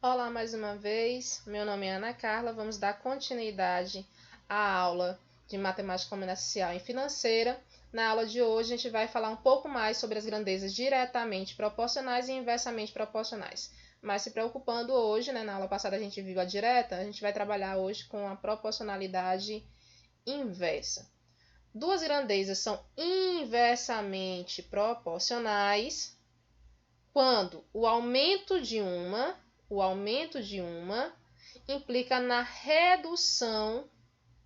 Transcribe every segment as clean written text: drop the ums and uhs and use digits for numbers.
Olá mais uma vez, meu nome é Ana Carla, vamos dar continuidade à aula de Matemática Comercial e Financeira. Na aula de hoje a gente vai falar um pouco mais sobre as grandezas diretamente proporcionais e inversamente proporcionais. Mas se preocupando hoje, na aula passada a gente viu a direta, a gente vai trabalhar hoje com a proporcionalidade inversa. Duas grandezas são inversamente proporcionais quando o aumento de uma implica na redução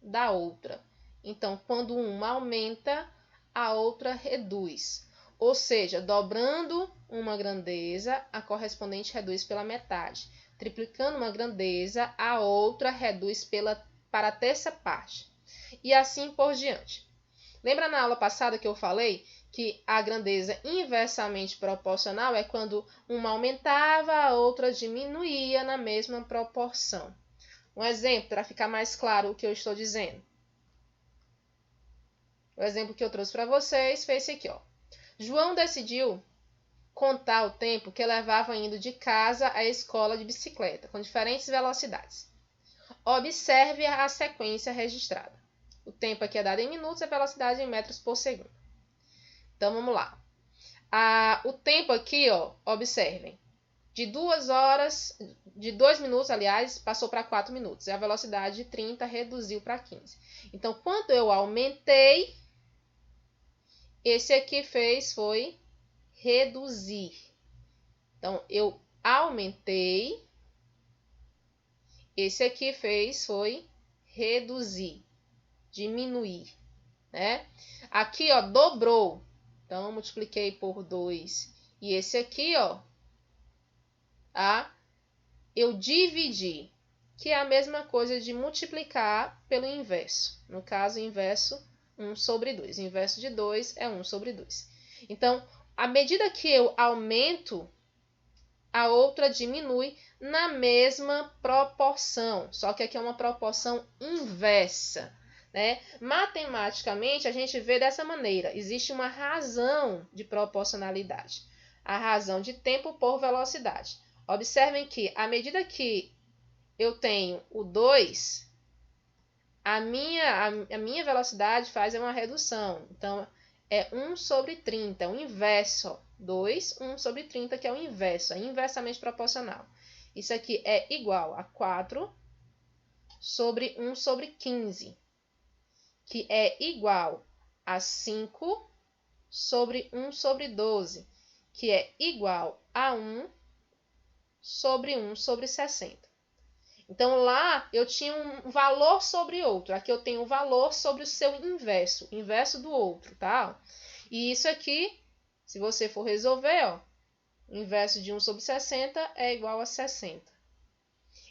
da outra. Então, quando uma aumenta, a outra reduz. Ou seja, dobrando uma grandeza, a correspondente reduz pela metade. Triplicando uma grandeza, a outra reduz para a terça parte. E assim por diante. Lembra na aula passada que eu falei que a grandeza inversamente proporcional é quando uma aumentava, a outra diminuía na mesma proporção. Um exemplo, para ficar mais claro o que eu estou dizendo. O exemplo que eu trouxe para vocês foi esse aqui, ó. João decidiu contar o tempo que levava indo de casa à escola de bicicleta, com diferentes velocidades. Observe a sequência registrada. O tempo aqui é dado em minutos e a velocidade em metros por segundo. Então, vamos lá. O tempo aqui, ó, observem. De 2 minutos, aliás, passou para 4 minutos. E a velocidade de 30 reduziu para 15. Então, quando eu aumentei, esse aqui foi reduzir. Então, eu aumentei, esse aqui foi reduzir, diminuir, né? Aqui, ó, dobrou. Então, multipliquei por 2. E esse aqui, ó, eu dividi, que é a mesma coisa de multiplicar pelo inverso. No caso, inverso, 1 sobre 2. O inverso de 2 é 1 sobre 2. Então, à medida que eu aumento, a outra diminui na mesma proporção. Só que aqui é uma proporção inversa, né? Matematicamente, a gente vê dessa maneira. Existe uma razão de proporcionalidade. A razão de tempo por velocidade. Observem que, à medida que eu tenho o 2, a minha velocidade faz uma redução. Então, é 1 sobre 30, o inverso. 2, 1 sobre 30, que é o inverso, é inversamente proporcional. Isso aqui é igual a 4 sobre 1 sobre 15, que é igual a 5 sobre 1 sobre 12, que é igual a 1 sobre 1 sobre 60. Então, lá eu tinha um valor sobre outro. Aqui eu tenho um valor sobre o seu inverso, o inverso do outro, tá? E isso aqui, se você for resolver, ó, o inverso de 1 sobre 60 é igual a 60.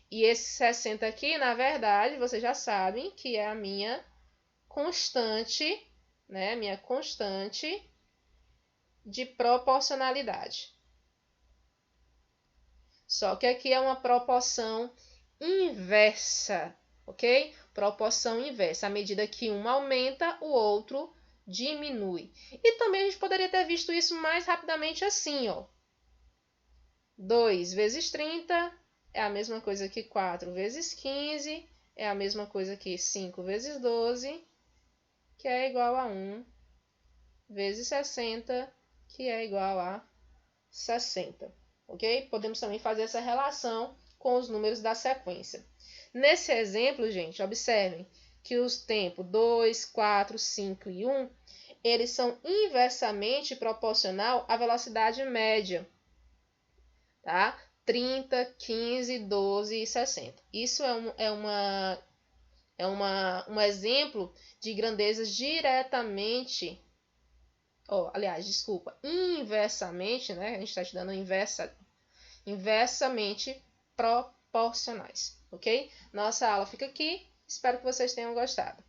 E esse 60 aqui, na verdade, vocês já sabem que é a minha constante, né? Minha constante de proporcionalidade. Só que aqui é uma proporção inversa, ok? Proporção inversa. À medida que um aumenta, o outro diminui. E também a gente poderia ter visto isso mais rapidamente assim, ó. 2 vezes 30 é a mesma coisa que 4 vezes 15, é a mesma coisa que 5 vezes 12, que é igual a 1 vezes 60, que é igual a 60. Ok? Podemos também fazer essa relação com os números da sequência. Nesse exemplo, gente, observem que os tempos 2, 4, 5 e 1, eles são inversamente proporcional à velocidade média, tá? 30, 15, 12 e 60. Isso um exemplo de grandezas diretamente, inversamente, né? A gente está estudando inversamente proporcionais, ok? Nossa aula fica aqui. Espero que vocês tenham gostado.